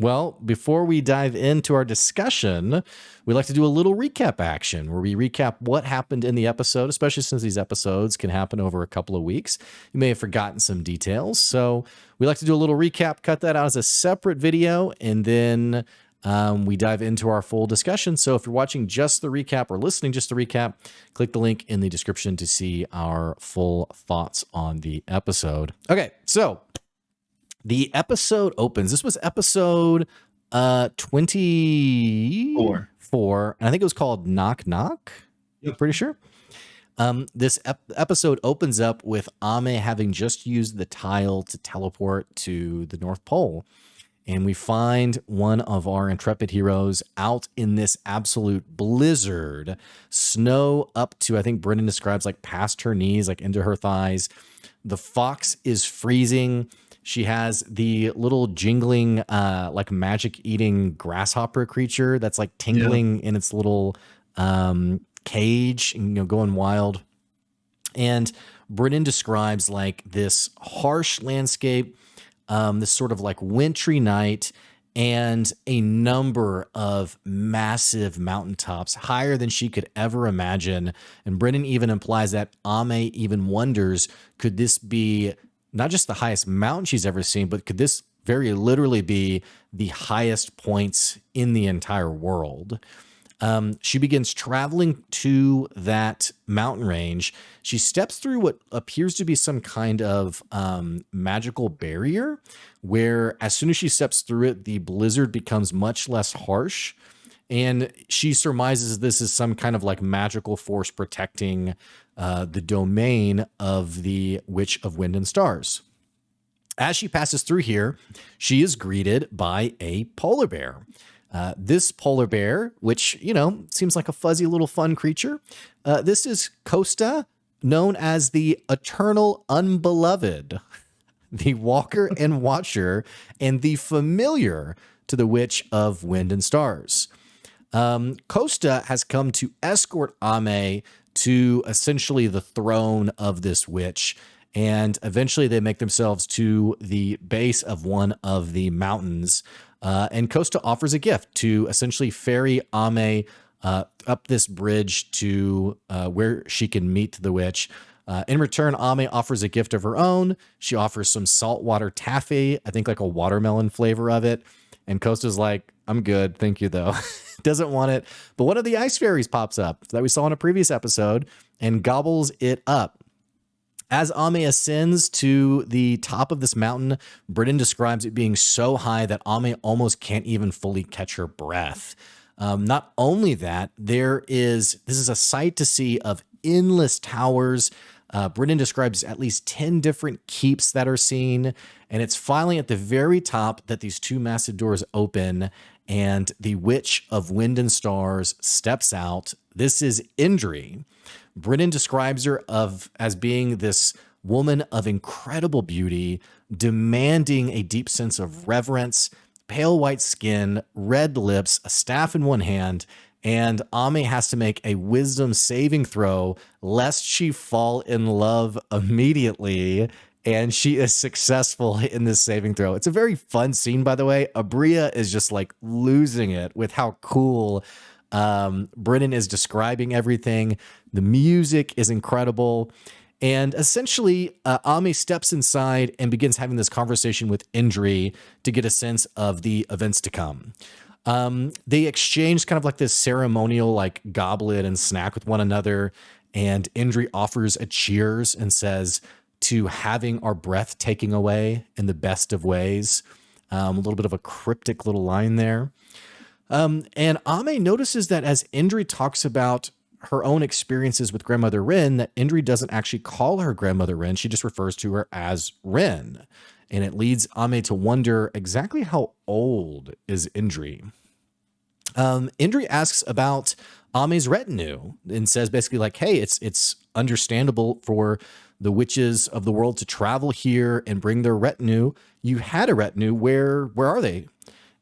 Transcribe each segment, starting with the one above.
Well, before we dive into our discussion, we like to do a little recap action where we recap what happened in the episode, especially since these episodes can happen over a couple of weeks. You may have forgotten some details. So we like to do a little recap, cut that out as a separate video, and then we dive into our full discussion. So if you're watching just the recap or listening just the recap, click the link in the description to see our full thoughts on the episode. Okay, so the episode opens. This was episode 24. And I think it was called Knock Knock. Yep. Pretty sure. This episode opens up with Ame having just used the tile to teleport to the North Pole. And we find one of our intrepid heroes out in this absolute blizzard. Snow up to, I think Brennan describes, like past her knees, like into her thighs. The fox is freezing. She has the little jingling, like magic-eating grasshopper creature that's like tingling in its little cage and going wild. And Brennan describes like this harsh landscape, this sort of like wintry night, and a number of massive mountaintops higher than she could ever imagine. And Brennan even implies that Ame even wonders, could this be not just the highest mountain she's ever seen, but could this very literally be the highest points in the entire world? She begins traveling to that mountain range. She steps through what appears to be some kind of magical barrier, where as soon as she steps through it, the blizzard becomes much less harsh. And she surmises this is some kind of like magical force protecting the domain of the Witch of Wind and Stars. As she passes through here, she is greeted by a polar bear. This polar bear, which, you know, seems like a fuzzy little fun creature. This is Costa, known as the Eternal Unbeloved, the walker and watcher, and the familiar to the Witch of Wind and Stars. Costa has come to escort Ame to essentially the throne of this witch, and eventually they make themselves to the base of one of the mountains, and Costa offers a gift to essentially ferry Ame up this bridge to where she can meet the witch. In return, Ame offers a gift of her own. She offers some saltwater taffy, I think like a watermelon flavor of it, and Costa's like, I'm good, thank you though. Doesn't want it. But one of the ice fairies pops up that we saw in a previous episode and gobbles it up. As Ame ascends to the top of this mountain, Brennan describes it being so high that Ame almost can't even fully catch her breath. Not only that, this is a sight to see of endless towers. Brennan describes at least 10 different keeps that are seen, and it's finally at the very top that these two massive doors open, and the Witch of Wind and Stars steps out. This is Indri. Brennan describes her as being this woman of incredible beauty, demanding a deep sense of reverence, pale white skin, red lips, a staff in one hand, and Ame has to make a wisdom saving throw lest she fall in love immediately. And she is successful in this saving throw. It's a very fun scene, by the way. Aabria is just like losing it with how cool Brennan is describing everything. The music is incredible. And essentially, Ame steps inside and begins having this conversation with Indri to get a sense of the events to come. They exchange kind of like this ceremonial like goblet and snack with one another. And Indri offers a cheers and says, to having our breath taken away in the best of ways. A little bit of a cryptic little line there. And Ame notices that as Indri talks about her own experiences with Grandmother Rin, that Indri doesn't actually call her Grandmother Rin. She just refers to her as Rin. And it leads Ame to wonder exactly how old is Indri. Indri asks about Ame's retinue and says basically like, hey, it's understandable for the witches of the world to travel here and bring their retinue. You had a retinue. Where are they?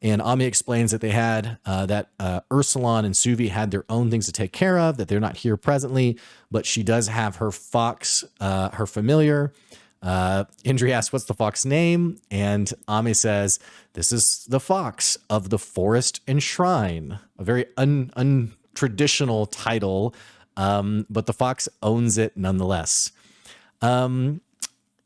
And Ame explains that they had that Ursulon and Suvi had their own things to take care of, that they're not here presently, but she does have her fox, her familiar. Indri asks, what's the fox name? And Ame says, this is the fox of the forest and shrine. A very untraditional title, but the fox owns it nonetheless.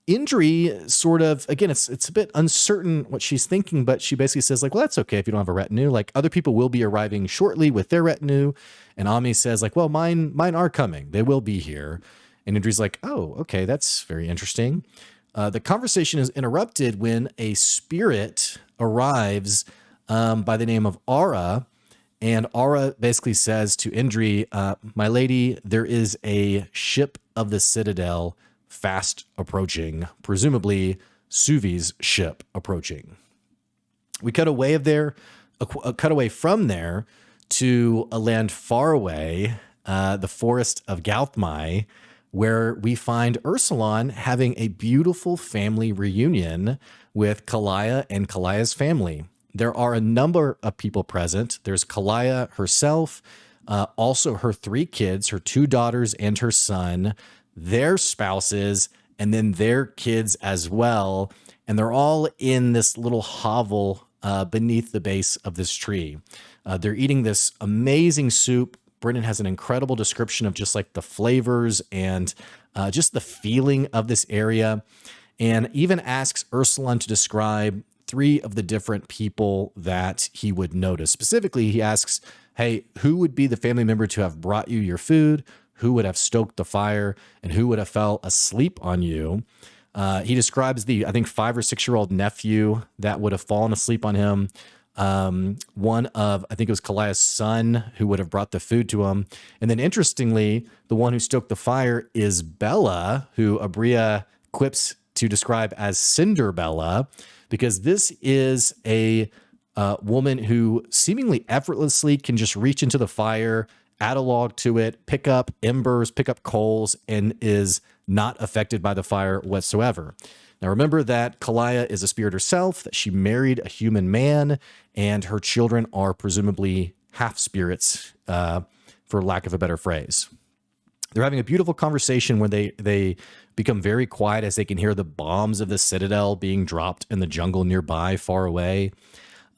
Indri sort of, again, it's a bit uncertain what she's thinking, but she basically says, like, well, that's okay if you don't have a retinue. Like, other people will be arriving shortly with their retinue. And Ame says, like, well, mine are coming. They will be here. And Indri's like, oh, okay, that's very interesting. The conversation is interrupted when a spirit arrives by the name of Aura. And Aura basically says to Indri, my lady, there is a ship of the Citadel fast approaching, presumably Suvi's ship approaching. We cut away from there to a land far away, the forest of Gauthmai, where we find Ursulon having a beautiful family reunion with Kalaya and Kalaya's family. There are a number of people present. There's Kalaya herself, also her 3 kids, her 2 daughters and her son, their spouses, and then their kids as well. And they're all in this little hovel beneath the base of this tree. They're eating this amazing soup. Brennan has an incredible description of just like the flavors and just the feeling of this area, and even asks Ursulon to describe 3 of the different people that he would notice. Specifically, he asks, hey, who would be the family member to have brought you your food? Who would have stoked the fire, and who would have fell asleep on you? He describes the, I think, 5 or 6-year-old nephew that would have fallen asleep on him. One of, I think it was Kalaya's son, who would have brought the food to him. And then interestingly, the one who stoked the fire is Bella, who Aabria quips to describe as Cinderbella, because this is a woman who seemingly effortlessly can just reach into the fire, add a log to it, pick up embers, pick up coals, and is not affected by the fire whatsoever. Now, remember that Kalaya is a spirit herself, that she married a human man, and her children are presumably half spirits, for lack of a better phrase. They're having a beautiful conversation where they become very quiet as they can hear the bombs of the Citadel being dropped in the jungle nearby, far away.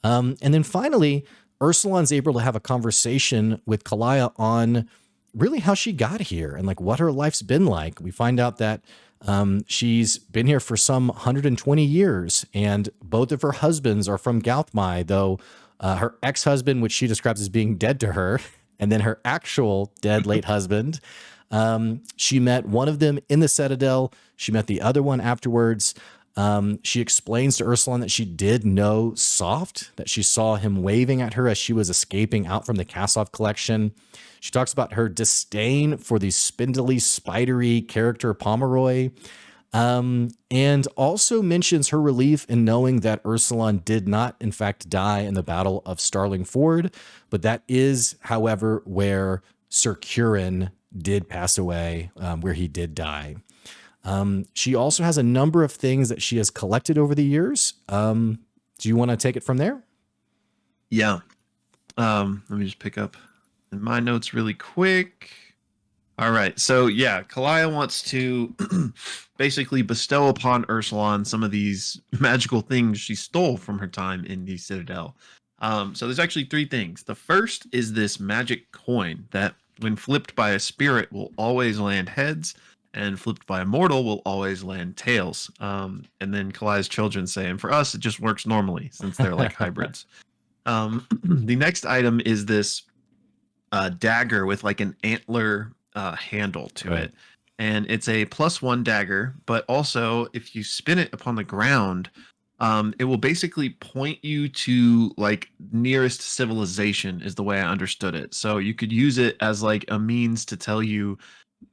And then finally, Ursulon's able to have a conversation with Kalaya on really how she got here and like what her life's been like. We find out that she's been here for some 120 years, and both of her husbands are from Gauthmai, though her ex-husband, which she describes as being dead to her, and then her actual dead late husband. She met one of them in the Citadel. She met the other one afterwards. She explains to Ursulon that she did know Soft, that she saw him waving at her as she was escaping out from the Kasov collection. She talks about her disdain for the spindly, spidery character Pomeroy, and also mentions her relief in knowing that Ursulon did not, in fact, die in the Battle of Starling Ford, but that is, however, where Sir Curran did pass away, where he did die. She also has a number of things that she has collected over the years. Do you want to take it from there? Yeah. Let me just pick up in my notes really quick. All right. So yeah, Kalaya wants to basically bestow upon Ursulon some of these magical things she stole from her time in the Citadel. So there's actually 3 things. The first is this magic coin that, when flipped by a spirit, will always land heads, and flipped by a mortal will always land tails. And then Kalaya's children say, and for us, it just works normally since they're like hybrids. The next item is this dagger with like an antler handle to it. And it's a +1 dagger, but also if you spin it upon the ground, it will basically point you to like nearest civilization, is the way I understood it. So you could use it as like a means to tell you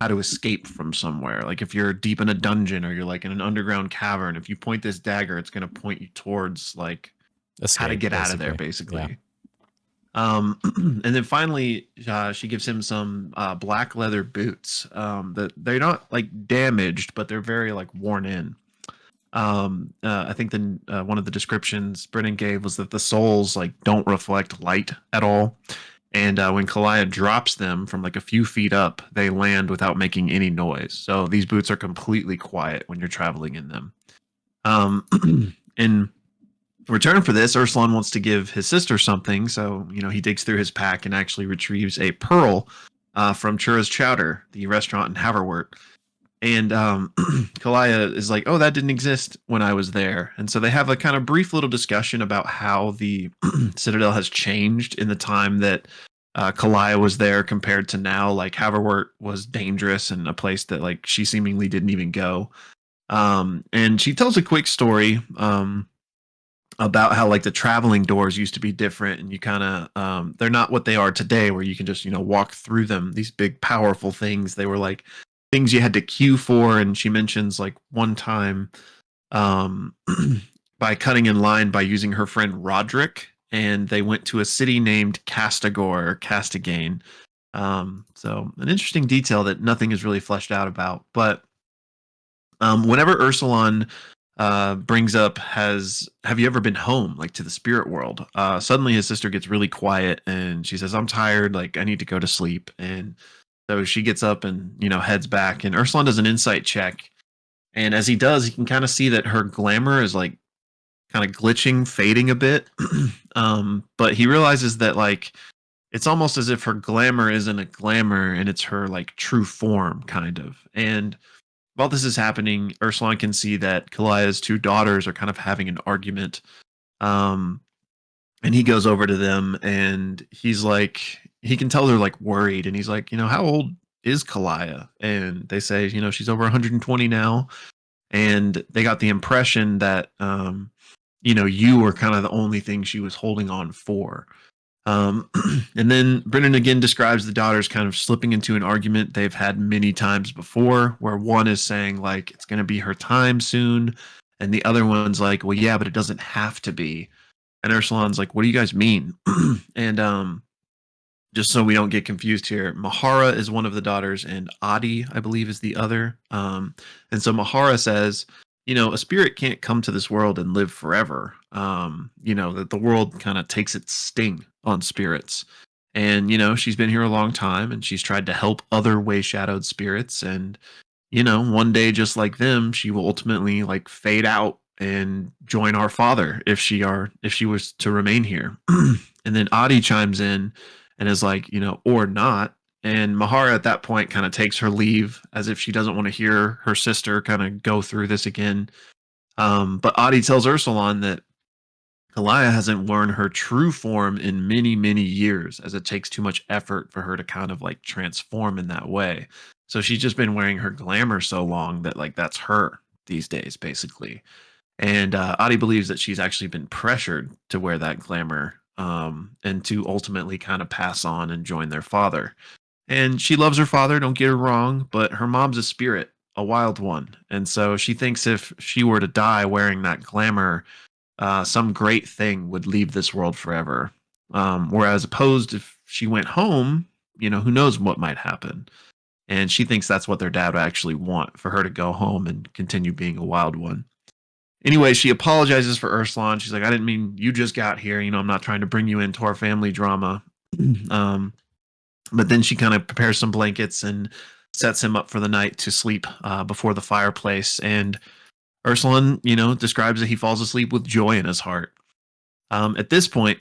how to escape from somewhere. Like if you're deep in a dungeon or you're like in an underground cavern, if you point this dagger, it's going to point you towards like escape, how to get out of there, basically. Yeah. And then finally, she gives him some black leather boots that they're not like damaged, but they're very like worn in. I think one of the descriptions Brennan gave was that the soles like don't reflect light at all. And when Kalaya drops them from like a few feet up, they land without making any noise. So these boots are completely quiet when you're traveling in them. In return for this, Ursulon wants to give his sister something. So, he digs through his pack and actually retrieves a pearl from Chura's Chowder, the restaurant in Haverwort. And Kalaya is like, oh, that didn't exist when I was there. And so they have a kind of brief little discussion about how the Citadel has changed in the time that Kalaya was there compared to now. Like Haverwort was dangerous and a place that like she seemingly didn't even go. And she tells a quick story about how like the traveling doors used to be different, and you kind of they're not what they are today, where you can just walk through them. These big powerful things. They were like things you had to queue for. And she mentions like one time by cutting in line by using her friend Roderick, and they went to a city named Castagore or Castagain. So an interesting detail that nothing is really fleshed out about. But whenever Ursulon brings up have you ever been home, like to the spirit world? Suddenly his sister gets really quiet and she says, I'm tired, like I need to go to sleep. And so she gets up and heads back, and Ursulon does an insight check. And as he does, he can kind of see that her glamour is like kind of glitching, fading a bit. But he realizes that like it's almost as if her glamour isn't a glamour and it's her like true form, kind of. And while this is happening, Ursulon can see that Kalaya's two daughters are kind of having an argument. And he goes over to them and he's like, he can tell they're like worried. And he's like, how old is Kalaya? And they say, she's over 120 now. And they got the impression that, you were kind of the only thing she was holding on for. And then Brennan again describes the daughters kind of slipping into an argument they've had many times before, where one is saying like it's going to be her time soon, and the other one's like, well, yeah, but it doesn't have to be. And Ursulon's like, what do you guys mean? And just so we don't get confused here, Mahara is one of the daughters, and Adi, I believe, is the other. And so Mahara says, a spirit can't come to this world and live forever. That the world kind of takes its sting on spirits. And, she's been here a long time and she's tried to help other way shadowed spirits. And, one day, just like them, she will ultimately like fade out and join our father if she was to remain here. And then Adi chimes in and is like, or not. And Mahara at that point kind of takes her leave as if she doesn't want to hear her sister kind of go through this again. But Adi tells Ursulon that Kalaya hasn't learned her true form in many, many years, as it takes too much effort for her to kind of like transform in that way. So she's just been wearing her glamour so long that like that's her these days, basically. And Adi believes that she's actually been pressured to wear that glamour and to ultimately kind of pass on and join their father. And she loves her father, don't get her wrong, but her mom's a spirit, a wild one. And so she thinks if she were to die wearing that glamour, some great thing would leave this world forever. Whereas opposed, if she went home, who knows what might happen. And she thinks that's what their dad would actually want, for her to go home and continue being a wild one. Anyway, she apologizes for Ursulon. She's like, I didn't mean you just got here. I'm not trying to bring you into our family drama. But then she kind of prepares some blankets and sets him up for the night to sleep before the fireplace. And Ursulon, describes that he falls asleep with joy in his heart. At this point,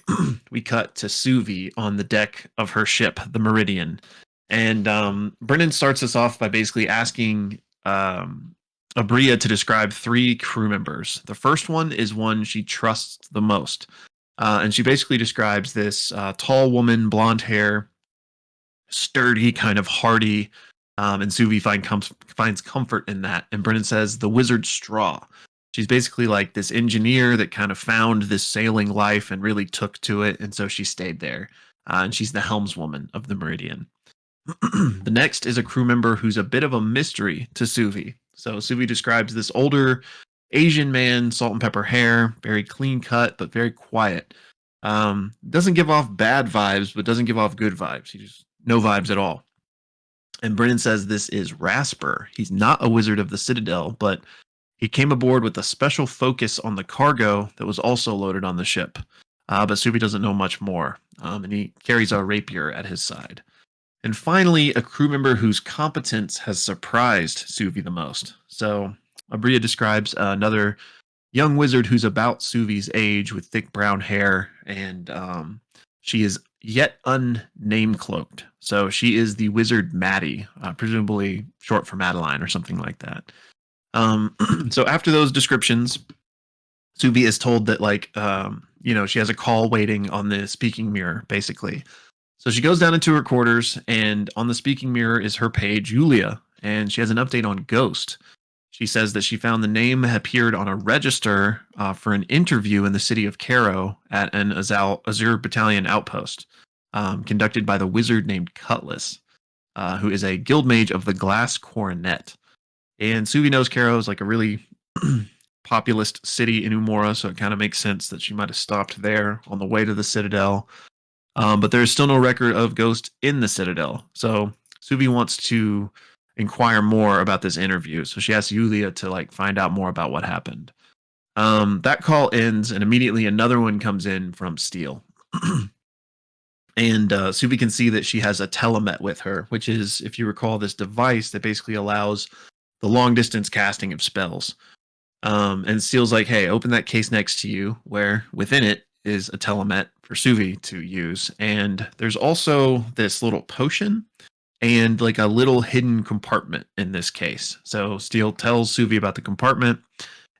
we cut to Suvi on the deck of her ship, the Meridian. And Brennan starts us off by basically asking Aabria to describe 3 crew members. The first one is one she trusts the most. And she basically describes this tall woman, blonde hair, sturdy, kind of hardy. And Suvi finds comfort in that. And Brennan says, the wizard Straw. She's basically like this engineer that kind of found this sailing life and really took to it. And so she stayed there. And she's the helmswoman of the Meridian. The next is a crew member who's a bit of a mystery to Suvi. So Suvi describes this older Asian man, salt and pepper hair, very clean cut, but very quiet. Doesn't give off bad vibes, but doesn't give off good vibes. He just no vibes at all. And Brennan says this is Rasper. He's not a wizard of the Citadel, but he came aboard with a special focus on the cargo that was also loaded on the ship. But Suvi doesn't know much more. and he carries a rapier at his side. And finally, a crew member whose competence has surprised Suvi the most. So Aabria describes another young wizard who's about Suvi's age with thick brown hair, and she is yet unname cloaked. So she is the wizard Maddie, presumably short for Madeline or something like that. So after those descriptions, Suvi is told that she has a call waiting on the speaking mirror, basically. So she goes down into her quarters, and on the speaking mirror is her page, Yulia, and she has an update on Ghost. She says that she found the name appeared on a register for an interview in the city of Cairo at an Azure Battalion outpost, conducted by the wizard named Cutlass, who is a guild mage of the Glass Coronet. And Suvi knows Cairo is like a really populous city in Umora, so it kind of makes sense that she might have stopped there on the way to the Citadel. But there is still no record of Ghost in the Citadel. So Suvi wants to inquire more about this interview. So she asks Yulia to find out more about what happened. That call ends, and immediately another one comes in from Steel. And Suvi can see that she has a telemet with her, which is, if you recall, this device that basically allows the long distance casting of spells. And Steel's like, hey, open that case next to you, where within it is a telemet for Suvi to use. And there's also this little potion and a little hidden compartment in this case. So Steel tells Suvi about the compartment,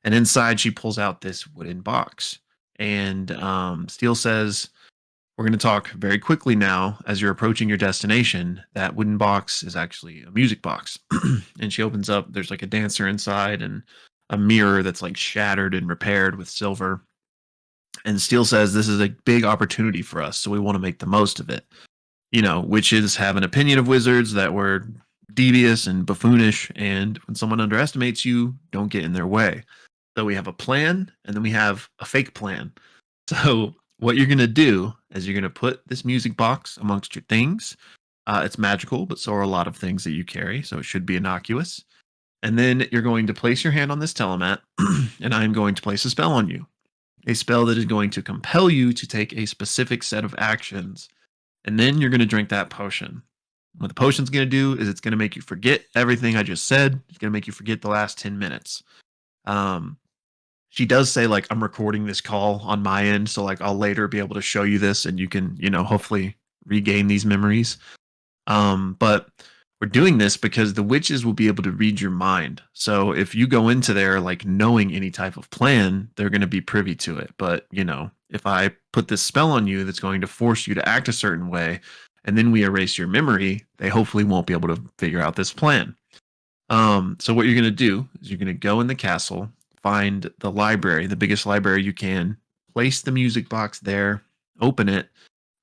and inside she pulls out this wooden box. And Steel says, we're going to talk very quickly now as you're approaching your destination. That wooden box is actually a music box. And she opens up, there's a dancer inside and a mirror that's shattered and repaired with silver. And Steel says this is a big opportunity for us, so we want to make the most of it. Witches have an opinion of wizards that we're devious and buffoonish, and when someone underestimates you, don't get in their way. So we have a plan, and then we have a fake plan. So what you're going to do is you're going to put this music box amongst your things. It's magical, but so are a lot of things that you carry, so it should be innocuous. And then you're going to place your hand on this telemat, and I'm going to place a spell on you. A spell that is going to compel you to take a specific set of actions. And then you're going to drink that potion. What the potion's going to do is it's going to make you forget everything I just said. It's going to make you forget the last 10 minutes. She does say, I'm recording this call on my end, so I'll later be able to show you this and you can, hopefully regain these memories. But we're doing this because the witches will be able to read your mind. So if you go into there knowing any type of plan, they're going to be privy to it. But if I put this spell on you that's going to force you to act a certain way, and then we erase your memory, they hopefully won't be able to figure out this plan. So what you're going to do is you're going to go in the castle, find the library, the biggest library you can, place the music box there, open it,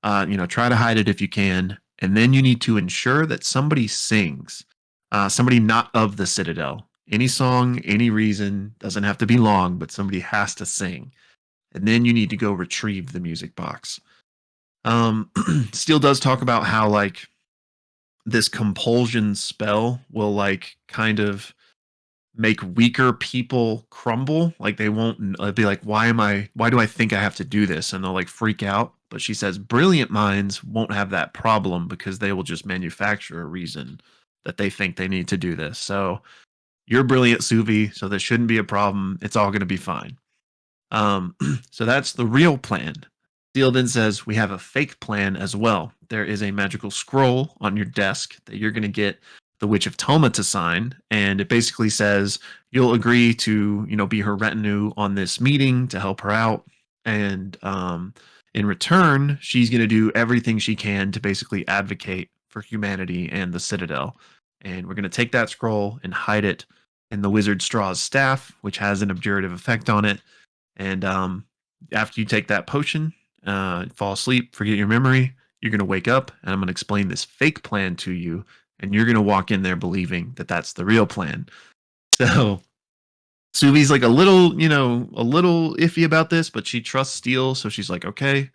try to hide it if you can. And then you need to ensure that somebody sings, somebody not of the Citadel. Any song, any reason, doesn't have to be long, but somebody has to sing. And then you need to go retrieve the music box. Steele does talk about how this compulsion spell will kind of make weaker people crumble. They won't be why do I think I have to do this? And they'll freak out. But she says brilliant minds won't have that problem because they will just manufacture a reason that they think they need to do this. So you're brilliant, Suvi, so this shouldn't be a problem. It's all going to be fine. So that's the real plan. Steele then says we have a fake plan as well. There is a magical scroll on your desk that you're going to get the Witch of Toma to sign, and it basically says you'll agree to be her retinue on this meeting to help her out, and in return she's going to do everything she can to basically advocate for humanity and the Citadel. And we're going to take that scroll and hide it in the Wizard Straw's staff, which has an abjurative effect on it. And after you take that potion, fall asleep, forget your memory, you're going to wake up, and I'm going to explain this fake plan to you, and you're going to walk in there believing that that's the real plan. So Suvi's a little iffy about this, but she trusts Steel, so she's okay.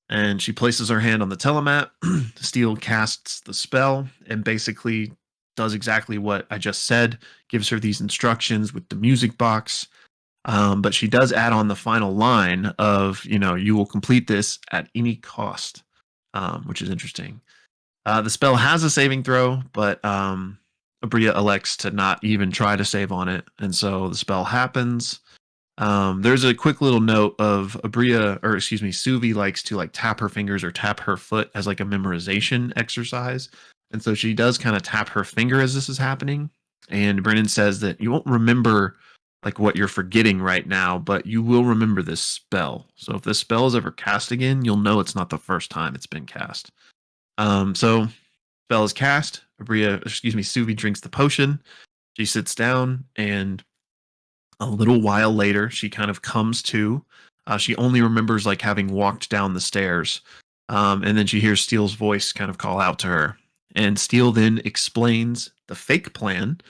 And she places her hand on the telemat. Steel casts the spell and basically does exactly what I just said, gives her these instructions with the music box. But she does add on the final line of, you will complete this at any cost. which is interesting. The spell has a saving throw, but Aabria elects to not even try to save on it, and so the spell happens. There's a quick little note of Suvi likes to like tap her fingers or tap her foot as like a memorization exercise. And so she does kind of tap her finger as this is happening. And Brennan says that you won't remember like what you're forgetting right now, but you will remember this spell. So if this spell is ever cast again, you'll know it's not the first time it's been cast. So spell is cast. Suvi drinks the potion. She sits down, and a little while later, she kind of comes to. She only remembers like having walked down the stairs, and then she hears Steele's voice kind of call out to her. And Steele then explains the fake plan,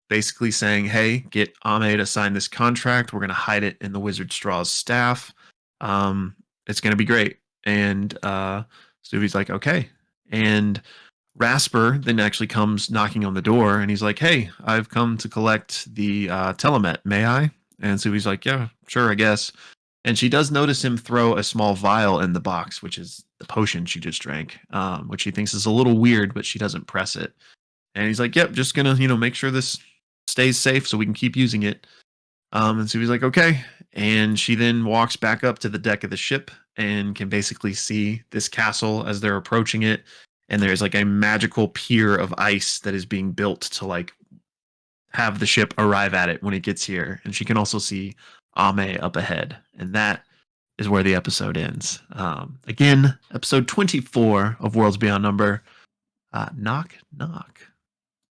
basically saying, "Hey, get Ame to sign this contract. We're going to hide it in the Wizard Straw's staff. It's going to be great." And Suvi's like, "Okay." And Rasper then actually comes knocking on the door, and he's like, "Hey, I've come to collect the telemet. May I?" And Suvi's like, "Yeah, sure, I guess." And she does notice him throw a small vial in the box, which is the potion she just drank, which she thinks is a little weird, but she doesn't press it. And he's like, "Yep, just gonna make sure this stays safe so we can keep using it." And Suvi's like, "Okay." And she then walks back up to the deck of the ship and can basically see this castle as they're approaching it. And there's like a magical pier of ice that is being built to like have the ship arrive at it when it gets here. And she can also see Ame up ahead. And that is where the episode ends. Again, episode 24 of Worlds Beyond Number. Knock, knock.